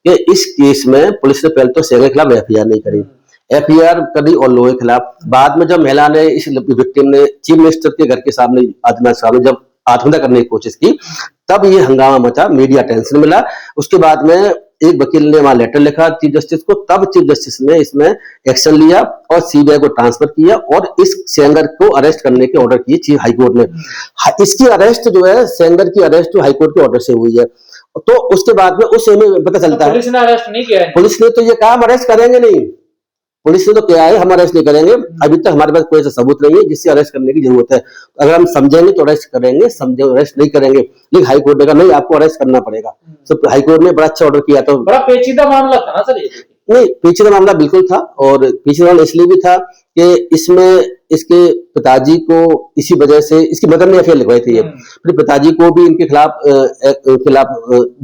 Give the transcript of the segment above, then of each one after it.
कि इस केस में पुलिस ने पहले तो सेंगर के खिलाफ एफआईआर नहीं करी, एफआईआर करी और लोहे के खिलाफ। बाद में जब महिला ने, इस विक्टिम ने चीफ मिनिस्टर के घर के सामने, आदित्यनाथ साहब ने जब आत्महत्या करने की कोशिश की, तब ये हंगामा मचा, मीडिया टेंशन मिला। उसके बाद में एक वकील ने वहां लेटर लिखा चीफ जस्टिस को, तब चीफ जस्टिस ने इसमें एक्शन लिया और सीबीआई को ट्रांसफर किया और इस सेंगर को अरेस्ट करने के ऑर्डर किए चीफ हाईकोर्ट ने। इसकी अरेस्ट जो है, सेंगर की अरेस्ट हाईकोर्ट के ऑर्डर से हुई है। तो उसके बाद में उस में पता चलता है पुलिस ने अरेस्ट नहीं किया है। पुलिस ने तो ये कहा हम अरेस्ट करेंगे नहीं, पुलिस ने तो क्या है, हम अरेस्ट नहीं करेंगे। अभी तक हमारे पास कोई ऐसा सबूत नहीं है जिससे अरेस्ट करने की जरूरत है। अगर हम समझेंगे तो अरेस्ट करेंगे, समझे अरेस्ट नहीं करेंगे। लेकिन हाईकोर्ट ने कहा नहीं, आपको अरेस्ट करना पड़ेगा। तो हाईकोर्ट ने बड़ा अच्छा ऑर्डर किया। तो बड़ा पेचीदा मामला था ना सर ये? नहीं, पेचीदा मामला बिल्कुल था, और पेचीदा मामला इसलिए भी था कि इसमें इसके पिताजी को इसी वजह से, इसकी मदर ने एफआईआर लिखवाई थी, फिर पिताजी को भी इनके खिलाफ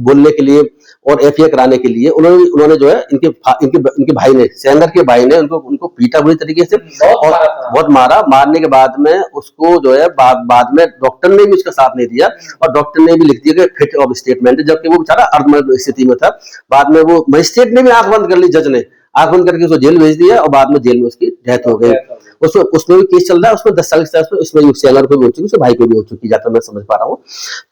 बोलने के लिए और एफआईआर कराने के लिए उन्होंने जो है इनके भाई ने, सेंगर के भाई ने उनको पीटा बुरी तरीके से और बहुत मारा। मारने के बाद में उसको जो है बाद में डॉक्टर ने भी उसका साथ नहीं दिया और डॉक्टर ने भी लिख दिया कि फिट ऑफ स्टेटमेंट, जबकि वो बेचारा अर्धमर्द स्थिति में था। बाद में वो मजिस्ट्रेट ने भी आंख बंद कर ली, जज ने आंख बंद करके उसको जेल भेज दिया और बाद में जेल में उसकी डेथ हो गई। उसमें भी केस चल रहा है, उसमें 10 साल की सजा उसमें सेंगर को भी हो चुकी, उसके भाई को भी हो चुकी, जाता मैं समझ पा रहा हूँ।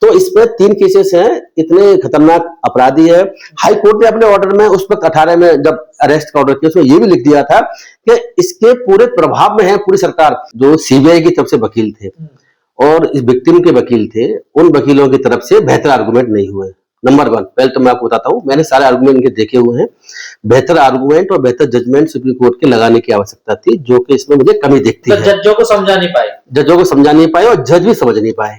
तो इसमें 3 केसेस हैं, इतने खतरनाक अपराधी है। हाई कोर्ट ने अपने ऑर्डर में उस वक्त 18 में जब अरेस्ट का ऑर्डर किया, उसमें ये भी लिख दिया था कि इसके पूरे प्रभाव में है पूरी सरकार। जो सीबीआई की तरफ से वकील थे और इस विक्टिम के वकील थे, उन वकीलों की तरफ से बेहतर आर्गूमेंट नहीं हुए। नंबर 1, पहले तो मैं आपको बताता हूँ, मैंने सारे आर्गूमेंट इनके देखे हुए हैं। बेहतर आर्गूमेंट और बेहतर जजमेंट सुप्रीम कोर्ट के लगाने की आवश्यकता थी, जो कि इसमें मुझे कमी दिखती है। जजों को समझा नहीं पाए और जज भी समझ नहीं पाए।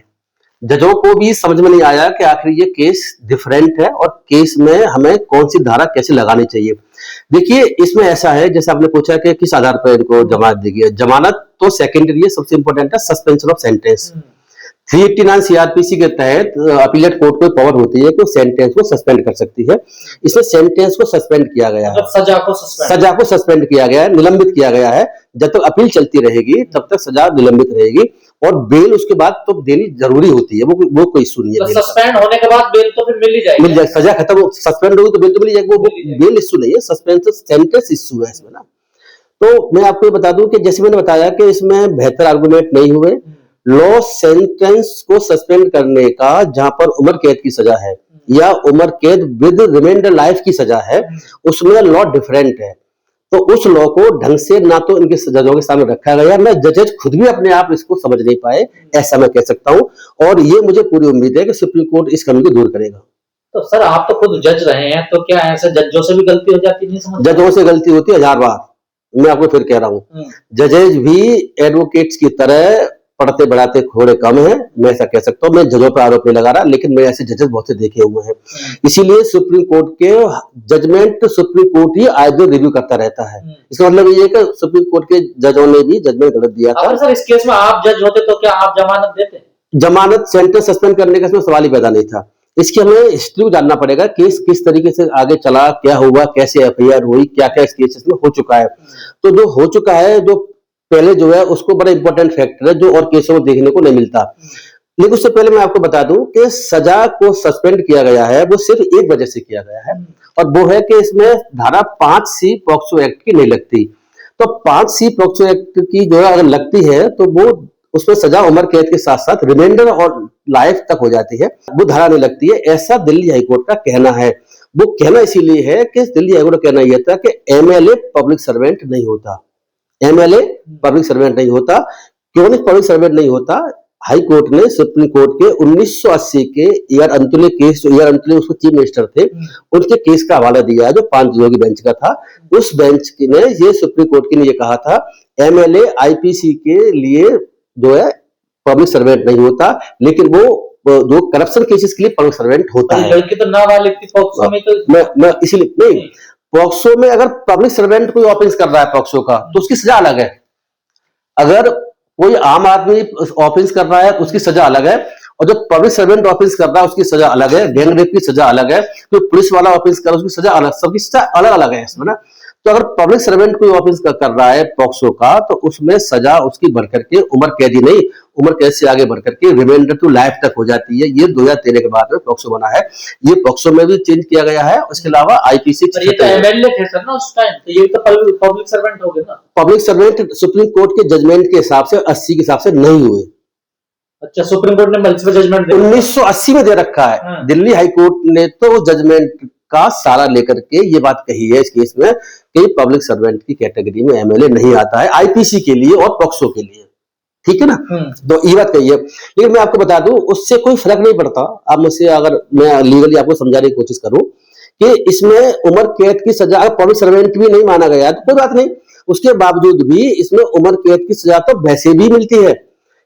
जजों को भी समझ में नहीं आया कि आखिर ये केस डिफरेंट है और केस में हमें कौन सी धारा कैसे लगानी चाहिए। देखिए, इसमें ऐसा है, जैसे आपने पूछा कि किस आधार पर इनको जमानत दी गई। जमानत तो सेकेंडरी है, सबसे इंपॉर्टेंट है सस्पेंशन ऑफ सेंटेंस। 389 सीआरपीसी के तहत अपीलेट कोर्ट को पावर होती है कि सेंटेंस को सस्पेंड कर सकती है। इसमें सेंटेंस को सस्पेंड किया गया है, सजा को सस्पेंड किया गया है, निलंबित किया गया है। जब तक अपील चलती रहेगी तब तक सजा निलंबित रहेगी और बेल उसके बाद तो देनी जरूरी होती है, वो कोई इशू नहीं है। सस्पेंड होने के बाद बेल तो फिर मिल जाएगी, सजा खत्म, सस्पेंड होगी तो बेल तो मिल जाएगी, वो बेल इशू नहीं है, सस्पेंस सेंटेंस इशू है इसमें ना। तो मैं आपको बता दूं कि जैसे मैंने बताया कि इसमें बेहतर आर्गूमेंट नहीं हुए। लॉ सेंटेंस को सस्पेंड करने का, जहां पर उम्र कैद की सजा है या उम्र कैद विद रिमाइंडर लाइफ की सजा है, उसमें लॉ डिफरेंट है। तो उस लॉ को ढंग से ना तो इनके जजों के सामने रखा गया, ना जजेज खुद भी अपने आप इसको समझ नहीं पाए, ऐसा मैं कह सकता हूं। और ये मुझे पूरी उम्मीद है कि सुप्रीम कोर्ट इस कमी को दूर करेगा। तो सर, आप तो खुद जज रहे हैं, तो क्या ऐसे जजों से भी गलती हो जाती नहीं? समझ जजों से गलती होती है 1000 बार, मैं आपको फिर कह रहा हूँ। जजेज भी एडवोकेट्स की तरह पढ़ते बढ़ाते थोड़े कम है, मैं ऐसा कह सकता हूँ। मैं जजों पर आरोप नहीं लगा रहा, लेकिन मैं ऐसे जजेस बहुत से देखे हुए हैं। इसीलिए सुप्रीम कोर्ट के जजमेंट सुप्रीम कोर्ट ही आए दिन रिव्यू करता रहता है। इसका मतलब ये है कि सुप्रीम कोर्ट के जजों ने भी जजमेंट गलत दिया था। सर, इस केस में आप जज होते तो क्या आप जमानत देते? जमानत सेंटेंस सस्पेंड करने का इसमें सवाल ही पैदा नहीं था। इसकी हमें हिस्ट्री को जानना पड़ेगा, केस किस तरीके से आगे चला, क्या हुआ, कैसे एफआईआर हुई, क्या क्या इस केसेस में हो चुका है। तो जो हो चुका है, जो पहले जो है उसको बड़ा इंपॉर्टेंट फैक्टर है, जो और केसों में देखने को नहीं मिलता। लेकिन उससे पहले मैं आपको बता दूं कि सजा को सस्पेंड किया गया है, वो सिर्फ एक वजह से किया गया है, और वो है कि इसमें धारा 5C पॉक्सो एक्ट की नहीं लगती। तो 5C पॉक्सो एक्ट की जो है अगर लगती है तो वो उसमें सजा उम्र कैद के साथ साथ रिमाइंडर और लाइफ तक हो जाती है, वो धारा नहीं लगती है, ऐसा दिल्ली हाईकोर्ट का कहना है। वो कहना इसीलिए है कि दिल्ली हाईकोर्ट का कहना यह था कि एमएलए पब्लिक सर्वेंट नहीं होता। एमएलए पब्लिक सर्वेंट नहीं होता। क्यों नहीं पब्लिक सर्वेंट नहीं होता? हाई कोर्ट ने सुप्रीम कोर्ट के 1980 के AR अंतुले केस, जो AR अंतुले उसको चीफ मिनिस्टर थे, उनके केस का हवाला दिया है, जो 5 जजों की बेंच का था। उस बेंच ने ये सुप्रीम कोर्ट की ने ये कहा था, एमएलए आईपीसी के लिए जो है पब्लिक सर्वेंट नहीं होता, लेकिन वो जो करप्शन केसेस के लिए पब्लिक सर्वेंट होता है। लड़की तो नाबालिग थी पॉक्सो में, तो मैं इसीलिए नहीं, पॉक्सो में अगर पब्लिक सर्वेंट कोई ऑफेंस कर रहा है पॉक्सो का, तो उसकी सजा अलग है। अगर कोई आम आदमी ऑफेंस कर रहा है उसकी सजा अलग है, और जो पब्लिक सर्वेंट ऑफेंस कर रहा है उसकी सजा अलग है। गैंग रेप की सजा अलग है, जो पुलिस वाला ऑफेंस कर रहा है उसकी सजा अलग, सबकी सजा अलग अलग है इसमें ना। तो अगर पब्लिक सर्वेंट कोई ऑफिस कर रहा है पॉक्सो का, तो उसमें सजा उसकी बढ़ करके उम्र कैदी नहीं, उम्र कैद से आगे बढ़ करके रिमाइंडर टू लाइफ तक हो जाती है। ये 2013 के बाद में पॉक्सो बना है, ये पॉक्सो में भी चेंज किया गया है। उसके अलावा आईपीसी ये तो एमएलए थे सर ना उस टाइम, तो ये तो पब्लिक सर्वेंट हो गए ना। पब्लिक सर्वेंट सुप्रीम कोर्ट के जजमेंट के हिसाब से 80 के हिसाब से नहीं हुए। अच्छा, सुप्रीम कोर्ट ने मल्टीपल जजमेंट 1980 में दे रखा है। दिल्ली हाई कोर्ट ने तो जजमेंट का सारा लेकर के ये बात कही है इस केस में कि पब्लिक सर्वेंट की कैटेगरी में एमएलए नहीं आता है आईपीसी के लिए और पॉक्सो के लिए, ठीक है ना। तो ये बात कही है, लेकिन मैं आपको बता दूं उससे कोई फर्क नहीं पड़ता। अब मुझसे अगर मैं लीगली आपको समझाने की कोशिश करूं कि इसमें उम्र कैद की सजा अगर पब्लिक सर्वेंट भी नहीं माना गया तो कोई बात नहीं, उसके बावजूद भी इसमें उम्र कैद की सजा तो वैसे भी मिलती है।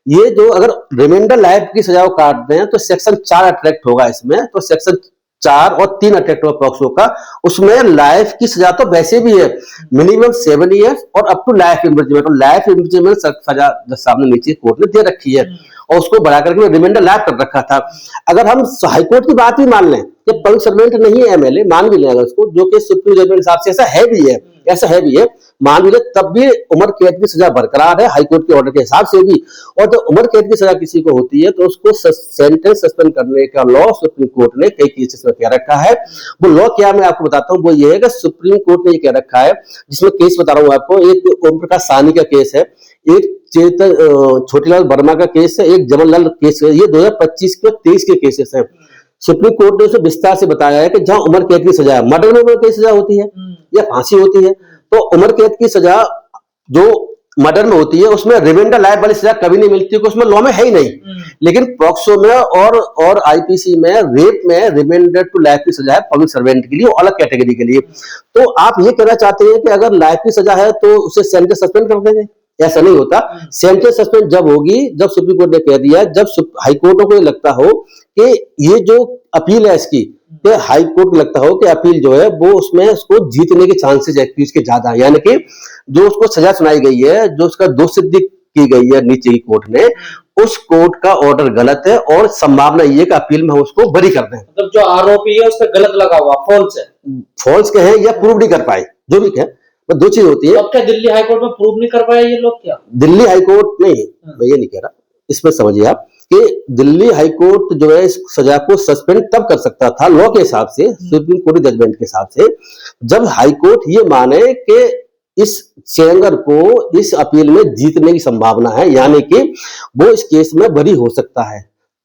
ये जो अगर रिमाइंडर लाइफ की सजा को काट दें तो सेक्शन 4 अट्रैक्ट होगा इसमें, तो सेक्शन 4 और 3 अट्रैक्ट होगा पॉक्सो का, उसमें लाइफ की सजा तो वैसे भी है, मिनिमम 7 ईयर्स और अप टू लाइफ इम्प्रिजनमेंट। और लाइफ इम्प्रिजनमेंट सजा सामने नीचे कोर्ट ने दे रखी है और उसको बढ़ा करके रिमाइंडर लाइफ कर रखा था। अगर हम हाईकोर्ट की बात भी मान लें कि पब्लिक सर्वेंट नहीं है एमएलए, मान भी लें अगर उसको, जो कि सुप्रीम जजमेंट के हिसाब से ऐसा है भी है, ऐसा है भी है, मान भी ले, तब भी उम्र कैद की सजा बरकरार है हाईकोर्ट के ऑर्डर के हिसाब से भी। और तो उम्र कैद की सजा किसी को होती है तो उसको सेंटेंस सस्पेंड करने का लॉ सुप्रीम कोर्ट ने कई केसेस में कह रखा है। वो लॉ क्या मैं आपको बताता हूँ, वो ये है कि सुप्रीम कोर्ट ने ये कह रखा है, जिसमें केस बता रहा हूँ आपको, एक ओम प्रकाश साहनी का केस है, एक छोटीलाल वर्मा का केस है, एक जवाहरलाल केस है। ये 2025 के 23 के केसेस हैं। सुप्रीम कोर्ट ने उसे विस्तार से बताया है कि जहां उम्र कैद की सजा है, मर्डर में उम्र कैद की सजा होती है या फांसी होती है, तो उम्र कैद की सजा जो मर्डर में होती है उसमें रिमाइंडर लाइफ वाली सजा कभी नहीं मिलती, क्योंकि उसमें लॉ में है ही नहीं। लेकिन पॉक्सो में और आईपीसी में रेप में रिमाइंडर टू लाइफ की सजा है पब्लिक सर्वेंट के लिए, अलग कैटेगरी के लिए। तो आप ये कहना चाहते हैं कि अगर लाइफ की सजा है तो उसे सेंटेंस सस्पेंड कर देंगे? ऐसा नहीं होता। सेंटेंस सस्पेंड जब होगी जब सुप्रीम कोर्ट ने कह दिया, जब हाई कोर्टों को लगता हो कि ये जो अपील है इसकी, हाई कोर्ट को लगता हो कि अपील जो है वो उसमें उसको जीतने के चांसेस एक्यूज के ज्यादा, यानी कि जो उसको सजा सुनाई गई है, जो उसका दोष सिद्धि की गई है नीचे की कोर्ट ने, उस कोर्ट का ऑर्डर गलत है और संभावना ये कि अपील में उसको बरी कर दें। मतलब जो आरोपी है उस पर गलत लगा हुआ, फॉल्स है, फॉल्स कहे या प्रूव नहीं कर पाए, जो भी कहे, दो चीज होती है। अब क्या दिल्ली हाईकोर्ट में प्रूव नहीं कर पाए ये लोग? क्या दिल्ली हाईकोर्ट नहीं, मैं ये नहीं कह रहा, इसमें समझिए आप कि दिल्ली हाईकोर्ट जो है इस सजा को सस्पेंड तब कर सकता था लॉ के हिसाब से, सुप्रीम कोर्ट जजमेंट के हिसाब से, जब हाईकोर्ट ये माने कि इस सेंगर को इस अपील में जीतने की संभावना है, यानी कि वो इस केस में बरी हो सकता है,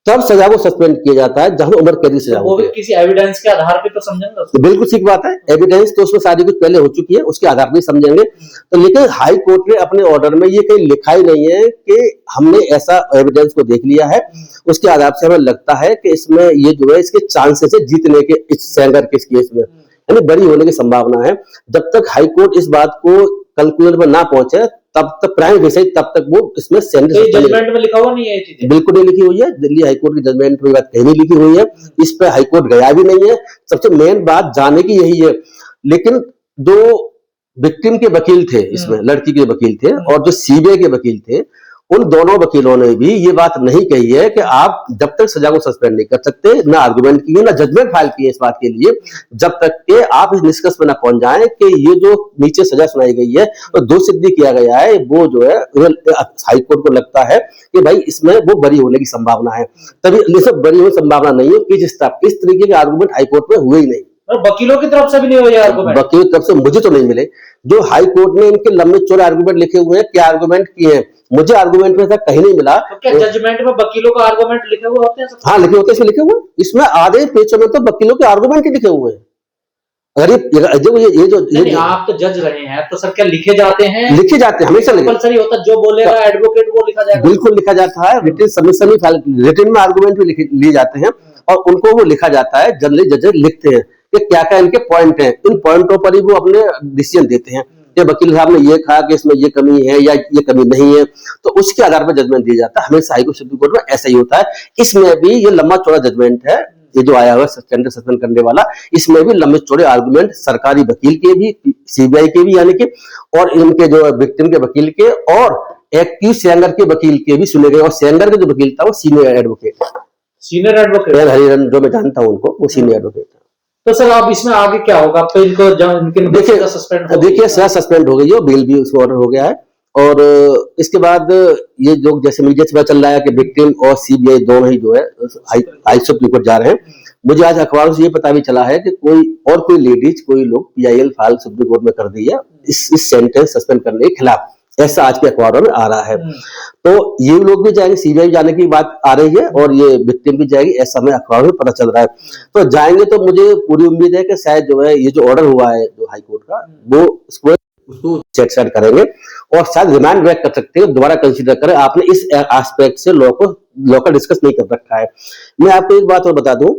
तब सजा को सस्पेंड किया जाता है जहां उम्र कैद की सजा वो भी किसी एविडेंस के आधार पे तो समझेंगे उसको। बिल्कुल ठीक बात है, एविडेंस तो उसमें सारी कुछ पहले हो चुकी है, उसके आधार पर समझेंगे। तो लेकिन हाई कोर्ट ने अपने ऑर्डर में ये कहीं लिखा ही नहीं है कि हमने ऐसा एविडेंस को देख लिया है, उसके आधार से हमें लगता है कि इसमें ये जो है इसके चांसेस है जीतने के इस सेंगर के केस में, यानी बरी होने की संभावना है। जब तक हाई कोर्ट इस बात को कंक्लूजन पर ना पहुंचे तब तक प्राइम विषय तब तक वो इसमें जजमेंट में लिखा हुआ नहीं है, चीजें बिल्कुल नहीं लिखी हुई है। दिल्ली हाईकोर्ट की जजमेंट में बात कहीं नहीं लिखी हुई है, इस पर हाईकोर्ट गया भी नहीं है। सबसे मेन बात जाने की यही है। लेकिन जो विक्टिम के वकील थे, इसमें लड़की के वकील थे और जो सीबीआई के वकील थे, उन दोनों वकीलों ने भी ये बात नहीं कही है कि आप जब तक सजा को सस्पेंड नहीं कर सकते, ना आर्गुमेंट किए ना जजमेंट फाइल किए इस बात के लिए, जब तक कि आप इस निष्कर्ष पर ना पहुंच जाएं कि ये जो नीचे सजा सुनाई गई है और दोष सिद्धि किया गया है, वो जो है हाई कोर्ट को लगता है कि भाई इसमें वो बरी होने की संभावना है। तभी ये सब बरी होने की संभावना नहीं है, इस तरीके के आर्गुमेंट हाई कोर्ट में हुए ही नहीं, वकीलों की तरफ से भी नहीं हुए आर्गुमेंट। वकीलों की तरफ से मुझे तो नहीं मिले। जो हाई कोर्ट ने इनके लंबे चौड़े आर्गुमेंट लिखे हुए हैं, क्या आर्गुमेंट किए हैं, मुझे आर्गुमेंट में ऐसा कहीं नहीं मिला। तो क्या जजमेंट में वकीलों का आर्गुमेंट लिखे हुए होते हैं? हाँ लिखे होते हैं, इसमें लिखे हुए, इसमें आधे पेजों में तो वकीलों के आर्गुमेंट ही लिखे हुए हैं। अगर ये आप तो जज रहे हैं तो सर क्या लिखे जाते हैं? लिखे जाते हैं, हमेशा कंपल्सरी होता है, जो बोलेगा एडवोकेट वो लिखा जाएगा। बिल्कुल लिखा जाता है, रिटन सबमिशन में रिटन में आर्गुमेंट भी लिए जाते हैं और उनको वो लिखा जाता है। जनरली जजेस लिखते हैं कि क्या क्या इनके पॉइंट हैं, इन पॉइंटों पर ही वो अपने डिसीजन देते हैं कि वकील साहब ने ये कहा कि इसमें ये कमी है या ये कमी नहीं है, तो उसके आधार पर जजमेंट दिया जाता है। हमेशा हाईकोर्ट सुप्रीम कोर्ट में ऐसा ही होता है। इसमें भी ये लंबा चौड़ा जजमेंट है, ये जो आया हुआ सेंटेंस सस्पेंड करने वाला, इसमें भी लंबे चौड़े आर्गुमेंट सरकारी वकील के भी, सीबीआई के भी, यानी कि और इनके जो विक्टिम के वकील के और एक्टिव सेंगर के वकील के भी सुने गए। और सेंगर के जो वकील था वो सीनियर एडवोकेट हरिहरन, जो मैं जानता हूं उनको, वो सीनियर एडवोकेट था। तो सर अब इसमें आगे क्या होगा? अब तो इनको देखिए सस्पेंड सजा सस्पेंड हो गई है, बेल भी उसको ऑर्डर हो गया है। और इसके बाद ये जो जैसे मीडिया से पता चल रहा है कि विक्टिम और सीबीआई दोनों ही जो है हाई सुप्रीम कोर्ट जा रहे हैं। मुझे आज अखबारों से ये पता भी चला है कि कोई लेडीज कोई लोग पीआईएल फाइल सुप्रीम कोर्ट में कर दी है इस सेंटेंस सस्पेंड करने के खिलाफ, ऐसा आज के अखबारों में आ रहा है। तो ये लोग भी जाएंगे, सीबीआई जाने की बात आ रही है और ये विक्टिम भी जाएगी, ऐसा हमें अखबारों में पता चल रहा है। तो जाएंगे तो मुझे पूरी उम्मीद है कि शायद जो है ये जो ऑर्डर हुआ है जो हाई कोर्ट का वो उसको सेटिस्फाइड करेंगे और शायद रिमांड बैक कर सकते हैं, दोबारा कंसीडर करें। आपने इस एस्पेक्ट से लॉ का डिस्कस नहीं कर रखा है। मैं आपको एक बात और बता दूं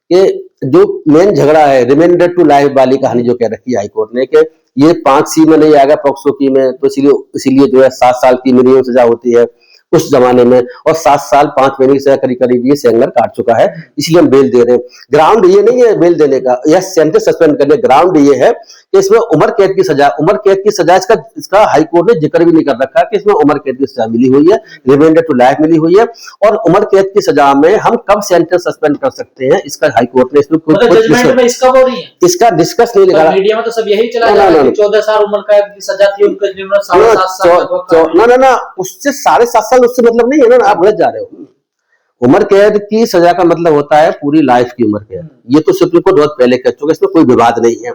कि जो मेन झगड़ा है रिमाइंडर टू लाइफ वाली कहानी जो कह रखी है हाईकोर्ट ने कि ये 5C में नहीं आएगा पॉक्सो की में, तो इसीलिए जो है 7 साल की मिनिमम सजा होती है उस जमाने में, और 7 साल 5 महीने की सजा करीब ये सेंगर काट चुका है, इसलिए हम बेल दे रहे हैं। ग्राउंड ये नहीं है बेल देने का या सेंटेंस सस्पेंड करने, ग्राउंड ये है कि इसमें उम्र कैद की सजा इसका हाई कोर्ट ने जिक्र भी नहीं कर रखा कि इसमें उम्र कैद की सजा मिली हुई है, रिमाइंडर टू लाइफ मिली हुई है, और उम्र कैद की सजा में हम कब सेंटेंस सस्पेंड कर सकते हैं इसका हाई कोर्ट ने इसका डिस्कस नहीं लगा। मीडिया में तो सब यही चला जा रहा है कि 14 साल उम्र कैद की सजा थी उनको, जिन्होंने 7.5 साल ना उससे 7.5 साल उससे मतलब नहीं है ना, आप गलत जा रहे हो। उम्र कैद की सजा का मतलब होता है पूरी लाइफ की उम्र कैद, ये तो सुप्रीम कोर्ट बहुत पहले कह चुका है, इसमें कोई विवाद नहीं है।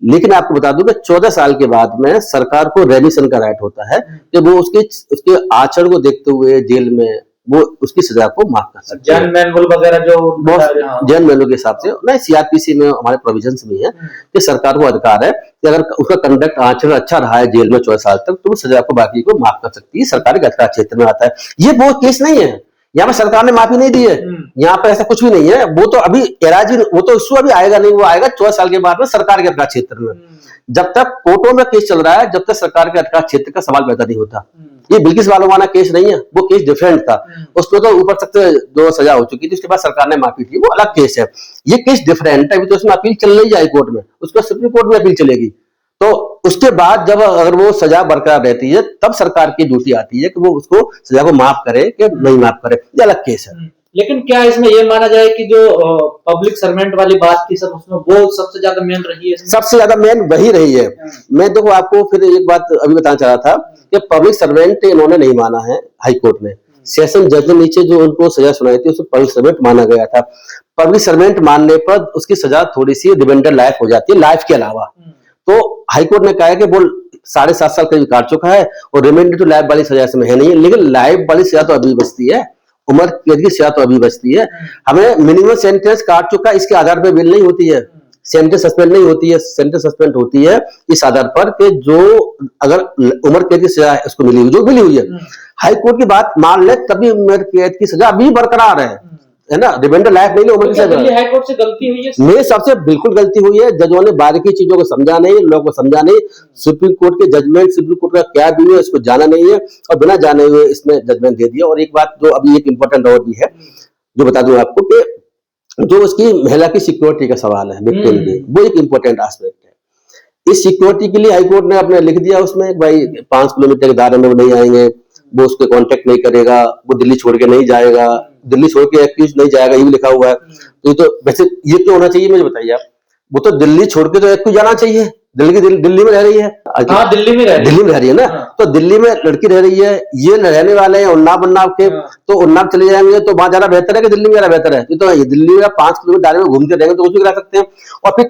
लेकिन आपको बता दूं कि 14 साल के बाद में सरकार को रेमिशन का राइट होता है कि वो उसके आचरण को देखते हुए जेल में वो उसकी सजा को माफ कर सकते हैं। जैन मैनुअल वगैरह जो जैन मैनुअल के हिसाब से नहीं, सीआरपीसी में हमारे प्रोविजंस भी है कि सरकार को अधिकार है कि अगर उसका कंडक्ट आचरण अच्छा रहा है जेल में 14 साल तक तो वो सजा को बाकी को माफ कर सकती है, सरकार के अधिकार क्षेत्र में आता है। ये वो केस नहीं है, यहाँ पे सरकार ने माफी नहीं दी है, यहाँ पे ऐसा कुछ भी नहीं है। वो तो अभी एराजी वो तो इश्यू अभी आएगा नहीं, वो आएगा 14 साल के बाद में सरकार के अधिकार क्षेत्र में। जब तक कोर्टों में केस चल रहा है जब तक सरकार के अधिकार क्षेत्र का सवाल पैदा नहीं होता। ये बिल्किस बानोवाना केस नहीं है, वो केस डिफरेंट था, उसको तो ऊपर तक जो सजा हो चुकी थी उसके बाद सरकार ने माफी दी, वो अलग केस है। ये केस डिफरेंट है, अभी तो उसमें अपील चल रही है हाई कोर्ट में, उसको सुप्रीम कोर्ट में अपील चलेगी। तो उसके बाद जब अगर वो सजा बरकरार रहती है तब सरकार की ड्यूटी आती है कि वो उसको सजा को माफ करे कि नहीं माफ करे, ये अलग केस है। लेकिन क्या इसमें ये माना जाए कि जो पब्लिक सर्वेंट वाली बात थी सब उसमें वो सबसे ज्यादा मेन रही है? सबसे ज्यादा मेन वही रही है। मैं देखो आपको फिर एक बात अभी बताना चाह रहा था कि पब्लिक सर्वेंट इन्होंने नहीं माना है हाई कोर्ट ने, सेशन जज ने नीचे जो उनको सजा सुनाई थी उसको पब्लिक सर्वेंट माना गया था। पब्लिक सर्वेंट मानने पर उसकी सजा थोड़ी सी रिमाइंडर लाइफ हो जाती है, लाइफ के अलावा। तो हाईकोर्ट ने कहा है कि वो 7.5 साल करीब काट चुका है और रिमाइंडर टू लाइफ वाली सजा इसमें है नहीं है, लेकिन लाइफ वाली सजा तो अभी बचती है, उम्र कैद की सजा तो अभी बचती है। हमें मिनिमम सेंटेंस काट चुका है इसके आधार पर बेल नहीं होती है, सेंटेंस सस्पेंड नहीं होती है, सेंटेंस सस्पेंड होती है इस आधार पर कि जो अगर उम्र कैद की सजा उसको मिली हुई जो मिली हुई है, हाई कोर्ट की बात मान ले तभी उम्र कैद की सजा अभी बरकरार है ना, रिमाइंडर लाइफ नहीं, उम्र की सजा। दिल्ली हाई कोर्ट से गलती हुई है, मेरे सबसे बिल्कुल गलती हुई है, जजों ने बारीकी चीजों को समझा नहीं, लोगों को समझा नहीं, सुप्रीम कोर्ट के जजमेंट सुप्रीम कोर्ट का क्या व्यू है इसको जाना नहीं है और बिना जाने हुए इसमें जजमेंट दे दिया। और एक बात जो अभी एक इम्पोर्टेंट और भी है जो बता दूं आपको कि जो उसकी महिला की सिक्योरिटी का सवाल है विक्टिम की, वो एक इम्पोर्टेंट एस्पेक्ट है। इस सिक्योरिटी के लिए हाईकोर्ट ने अपने लिख दिया उसमें भाई 5 किलोमीटर के दायरे में वो नहीं आएंगे, वो उसके कांटेक्ट नहीं करेगा, वो दिल्ली छोड़ के नहीं जाएगा, दिल्ली छोड़ के एक्यूज नहीं जाएगा, ये भी लिखा हुआ है। तो ये तो वैसे ये क्यों होना चाहिए मुझे बताइए आप, वो तो दिल्ली छोड़ के तो एक्यूज जाना चाहिए, दिल्ली में रह रही है। हाँ, दिल्ली में रह रही है ना। हाँ। तो दिल्ली में लड़की रह रही है, ये रहने वाले हैं उन्नाव के। हाँ। तो उन्नाव चले जाएंगे तो वहां जाना बेहतर है कि दिल्ली में जाना बेहतर है? तो ये दिल्ली में 5 किलोमीटर दायरे में घूमते रहेंगे तो कुछ भी करा सकते हैं। और फिर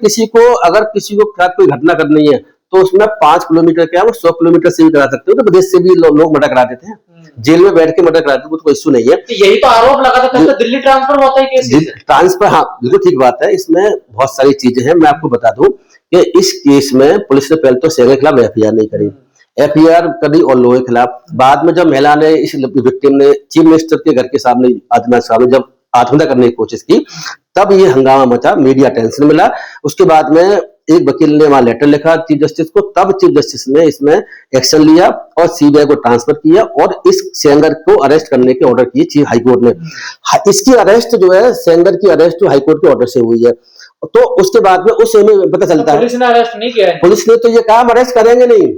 अगर किसी को कोई घटना करनी है तो उसमें 5 किलोमीटर क्या वो 100 किलोमीटर से भी करा सकते हो। तो प्रदेश से भी लोग मर्डर करा देते हैं, जेल में बैठ के मर्डर कराते हैं, वो तो कोई इश्यू नहीं है। यही तो आरोप लगा था तो दिल्ली ट्रांसफर होता है केस ट्रांसफर। हाँ बिल्कुल ठीक बात है, इसमें बहुत सारी चीजें हैं। मैं आपको बता दूं कि इस केस में पुलिस ने पहले तो सेंगर के खिलाफ एफआईआर नहीं करी, एफआईआर करी और लोगों के खिलाफ। बाद में जब महिला ने इस विक्टिम ने चीफ मिनिस्टर के घर के सामने आदित्यनाथ साहब ने जब आत्महत्या करने की कोशिश की तब ये हंगामा मचा, मीडिया टेंशन मिला। उसके बाद में एक वकील ने वहां लेटर लिखा चीफ जस्टिस को, तब चीफ जस्टिस ने इसमें एक्शन लिया और सीबीआई को ट्रांसफर किया और इस सेंगर को अरेस्ट करने के ऑर्डर किए चीफ हाईकोर्ट ने। इसकी अरेस्ट जो है सेंगर की अरेस्ट जो हाईकोर्ट के ऑर्डर से हुई है। तो उसके बाद में उस में पता चलता है पुलिस ने अरेस्ट नहीं किया है। पुलिस ने तो ये कहा हम अरेस्ट करेंगे नहीं,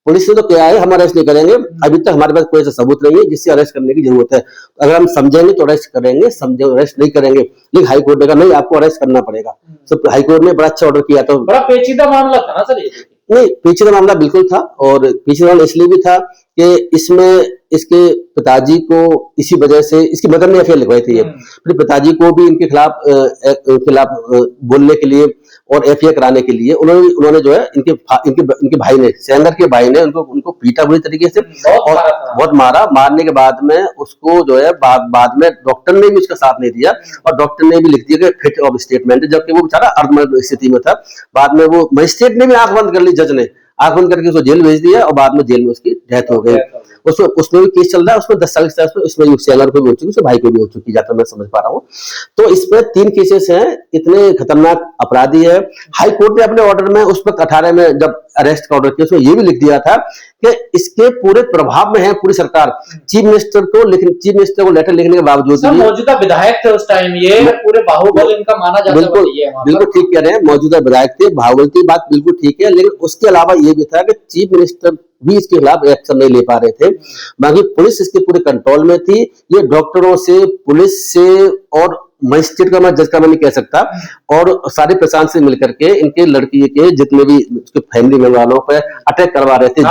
पुलिस ने तो क्या है, हम अरेस्ट नहीं करेंगे, अभी तक हमारे पास कोई ऐसा सबूत नहीं है जिससे अरेस्ट करने की जरूरत है। अगर हम समझेंगे तो अरेस्ट करेंगे, समझे अरेस्ट नहीं करेंगे। लेकिन हाई कोर्ट ने कहा नहीं, आपको अरेस्ट करना पड़ेगा। तो हाई कोर्ट ने बड़ा अच्छा ऑर्डर किया। तो बड़ा पेचीदा मामला था ना सर ये? नहीं, पेचीदा मामला बिल्कुल था, और पेचीदा मामला इसलिए भी था कि इसमें इसके पिताजी को इसी वजह से इसकी मदर ने एफआईआर लिखवाई थी। फिर पिताजी को भी इनके खिलाफ बोलने के लिए और एफआईआर कराने के लिए उन्होंने जो है इनके भाई ने, सेंगर के भाई ने उनको पीटा बुरी तरीके से, और बहुत मारा। मारने के बाद में उसको जो है बाद में डॉक्टर ने भी उसका साथ नहीं दिया, और डॉक्टर ने भी लिख दिया कि फिट ऑफ स्टेटमेंट, जबकि वो बेचारा अर्धमर्द स्थिति में था। बाद में वो मजिस्ट्रेट ने भी आंख बंद कर ली, जज ने आंख बंद करके उसको जेल भेज दिया, और बाद में जेल में उसकी डेथ हो गई। उसमें भी केस चल रहा है, उसमें 10 साल की सजा उसमें सेंगर को भी हो चुकी, उसके भाई को भी हो चुकी, जाता मैं समझ पा रहा हूँ। तो इसमें 3 केसेस हैं, इतने खतरनाक अपराधी है। हाई कोर्ट ने अपने ऑर्डर में उस वक्त 18 में जब अरेस्ट का ऑर्डर किया, उसमें ये भी लिख दिया था कि इसके पूरे प्रभाव में है पूरी सरकार। चीफ मिनिस्टर को लेटर लिखने के बावजूद भी, मौजूदा विधायक थे उस टाइम, ये पूरे बाहुबल इनका माना जाता है। बिल्कुल ठीक कह रहे हैं, मौजूदा विधायक थे, बाहुबल की बात बिल्कुल ठीक है। लेकिन उसके अलावा ये भी था कि चीफ मिनिस्टर भी इसके खिलाफ एक्शन नहीं ले पा रहे थे। बाकी पुलिस इसके पूरे कंट्रोल में थी। ये डॉक्टरों से, पुलिस से और मजिस्ट्रेट का, मैं जज का मैं नहीं कह सकता, और सारे प्रशासन से मिलकर के इनके लड़की के जितने भी उसके फैमिली मेंबर वालों पे अटैक करवा रहे थे,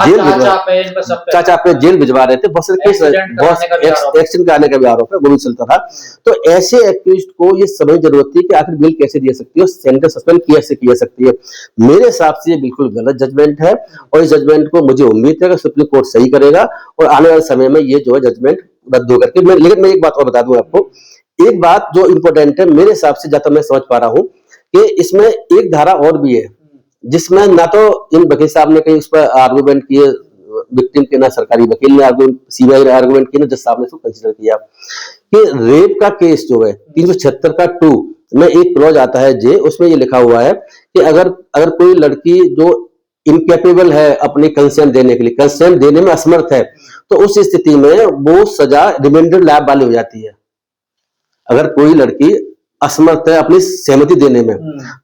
चाचा पे जेल भिजवा रहे थे, बहुत सारे केस, एक्सीडेंट कराने का भी आरोप है, वो भी चलता था। तो ऐसे एक्यूज्ड को ये समझ जरूरत थी कि आखिर बिल कैसे दिया सकती है, सेंटेंस सस्पेंड कैसे किया सकती है। मेरे हिसाब से ये बिल्कुल गलत जजमेंट है, और इस जजमेंट को मुझे उम्मीद है कि सुप्रीम कोर्ट सही करेगा, और आने वाले समय में ये जो है जजमेंट रद्द होकर के। लेकिन मैं एक बात और बता दूं आपको, एक बात जो इंपॉर्टेंट है मेरे हिसाब से, जब तक मैं समझ पा रहा हूं, कि इसमें एक धारा और भी है जिसमें ना तो इन वकील साहब ने कहीं उस पर आर्गूमेंट किए विक्टिम के, ना सरकारी वकील ने आर्गूमेंट, सीबीआई ने आर्गूमेंट किया, ना जज साहब ने इसको कंसीडर किया कि रेप का केस जो है 376 का 2 में एक क्लॉज आता है जे, उसमें ये लिखा हुआ है कि अगर कोई लड़की जो इनकेपेबल है अपनी कंसेंट देने के लिए, कंसेंट देने में असमर्थ है, तो उस स्थिति में वो सजा रिमाइंडर लैब वाली हो जाती है। अगर कोई लड़की असमर्थ है अपनी सहमति देने में,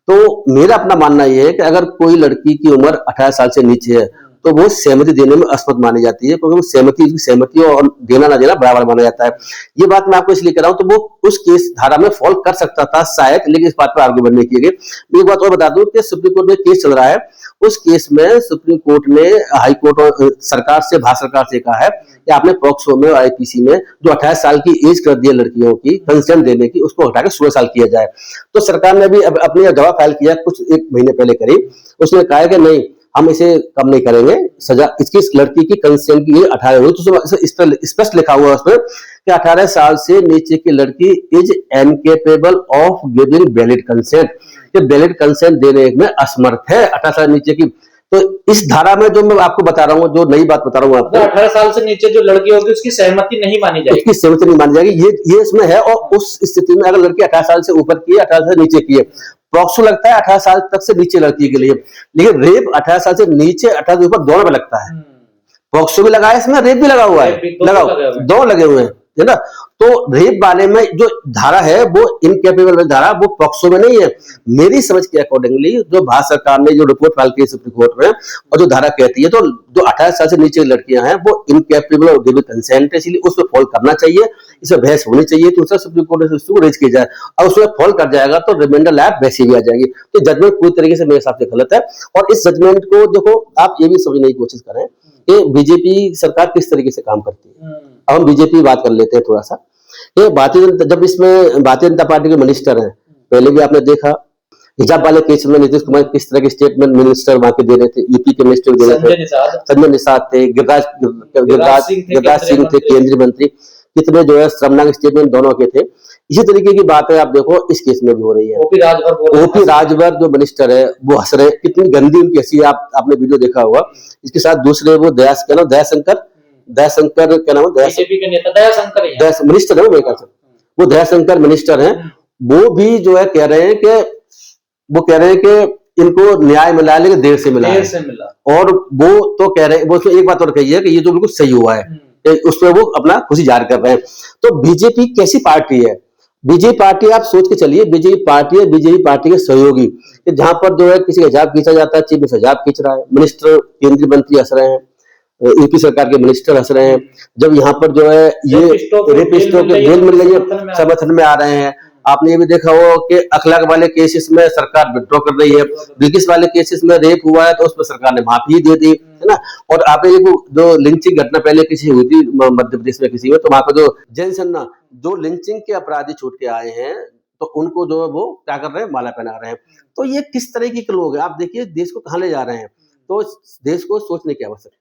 तो मेरा अपना मानना यह है कि अगर कोई लड़की की उम्र 18 साल से नीचे है तो वो सहमति देने में असमर्थ मानी जाती है, क्योंकि वो सहमति और देना ना देना बराबर माना जाता है। ये बात मैं आपको इसलिए कह रहा हूं, तो वो उस केस धारा में फॉल कर सकता था शायद, लेकिन इस बात पर आर्गूमेंट नहीं किए गए। एक बात और बता दूं कि सुप्रीम कोर्ट में केस चल रहा है, उस केस में सुप्रीम कोर्ट ने हाई कोर्ट और सरकार से, भारत सरकार से कहा है कि आपने पॉक्सो में और आईपीसी में जो 18 साल की एज कर दी है लड़कियों की कंसेंट देने की, उसको हटाकर 16 साल किया जाए। तो सरकार ने भी अपनी जवाब फाइल किया कुछ 1 महीने पहले करीब, उसने कहा है कि नहीं, हम इसे कम नहीं करेंगे, सजा इसकी लड़की की कंसेंट की 18 हुई, तो स्पष्ट लिखा हुआ है उसमें कि 18 साल से नीचे की लड़की is incapable of giving valid consent, कि वैलिड कंसेंट देने में असमर्थ है 18 साल नीचे की। तो इस धारा में जो मैं आपको बता रहा हूँ, जो नई बात बता रहा हूँ आपको, 18 साल से नीचे जो लड़की होगी उसकी सहमति नहीं मानी जाएगी, उसकी सहमति नहीं मानी जाएगी, ये इसमें है। और उस स्थिति में अगर लड़की 18 साल से ऊपर की है, 18 साल से नीचे की है, प्रॉक्सो लगता है 18 साल तक से नीचे लड़की के लिए, लेकिन रेप 18 साल से नीचे 18 से ऊपर दोनों पे लगता है। प्रॉक्सो भी लगा है इसमें, रेप भी लगा हुआ है, दोनों लगे हुए हैं, है ना। तो रेप वाले में जो धारा है वो इनकेपेबल धारा, वो पॉक्सो में नहीं है। मेरी समझ के अकॉर्डिंगली जो भारत सरकार ने जो रिपोर्ट फाइल की सुप्रीम कोर्ट में, और जो धारा कहती है, तो जो 18 साल से नीचे लड़कियां हैं वो इनकेपेबल ऑफ गिविंग कंसेंट है, इसलिए उसमें फॉल करना चाहिए, इसमें बहस होनी चाहिए, तो उसका सुप्रीम कोर्ट से उसको रेज किया जाए, और उसमें फॉल कर जाएगा तो रिमाइंडर लैब वैसे भी आ जाएगी। तो जजमेंट पूरी तरीके से मेरे हिसाब से गलत है। और इस जजमेंट को देखो, आप ये भी समझने की कोशिश करें कि बीजेपी सरकार किस तरीके से काम करती है। अब हम बीजेपी बात कर लेते हैं थोड़ा सा। ये भारतीय जनता, जब इसमें भारतीय जनता पार्टी के मिनिस्टर हैं, पहले भी आपने देखा हिजाब वाले केस में नीतीश कुमार किस तरह के स्टेटमेंट मिनिस्टर वहां के दे रहे थे, यूपी के मिनिस्टर दे रहे थे, संजय निषाद थे, गिरिराज सिंह थे केंद्रीय मंत्री, कितने जो है शर्मनाक स्टेटमेंट दोनों के थे। इसी तरीके की बातें आप देखो इस केस में भी हो रही है। ओपी राजभर जो मिनिस्टर है वो हंस रहे, कितनी गंदी उनकी हंसी, आपने वीडियो देखा होगा। इसके साथ दूसरे वो दयाशंकर क्या नाम है, बीजेपी के नेता दयाशंकर मिनिस्टर है, मेरे ख्याल से वो दयाशंकर मिनिस्टर हैं, वो भी जो है कह रहे हैं कि इनको न्याय मिला, लेकिन देर से मिला। और वो तो कह रहे हैं, वो एक बात और कही है कि ये जो बिल्कुल सही हुआ है, उसमें वो अपना खुशी जाहिर कर रहे हैं। तो बीजेपी कैसी पार्टी है? बीजेपी पार्टी आप सोच के चलिए, बीजेपी पार्टी है बीजेपी पार्टी के सहयोगी, जहां पर जो है किसी का हिजाब खींचा जाता है, चीफ मिनिस्टर हिजाब खींच रहा है, मिनिस्टर केंद्रीय मंत्री हंस रहे हैं, यूपी सरकार के मिनिस्टर हंस रहे हैं, जब यहाँ पर जो है ये रेपिस्टों के जेल मिल रही है, समर्थन में आ रहे हैं। आपने ये भी देखा हो कि अखलाक वाले केसेस में सरकार विड्रॉ कर रही है, बिल्किस वाले केसेस में रेप हुआ है तो उसमें सरकार ने माफी दे दी, है ना। और आपने ये जो लिंचिंग घटना पहले किसी हुई थी मध्य प्रदेश में किसी में, तो वहां पर जो जैन सन्ना जो लिंचिंग के अपराधी छूट के आए हैं, तो उनको जो है वो क्या कर रहे हैं, माला पहना रहे हैं। तो ये किस तरीके के लोग हैं, आप देखिए देश को कहाँ ले जा रहे हैं। तो देश को सोचने की आवश्यकता है।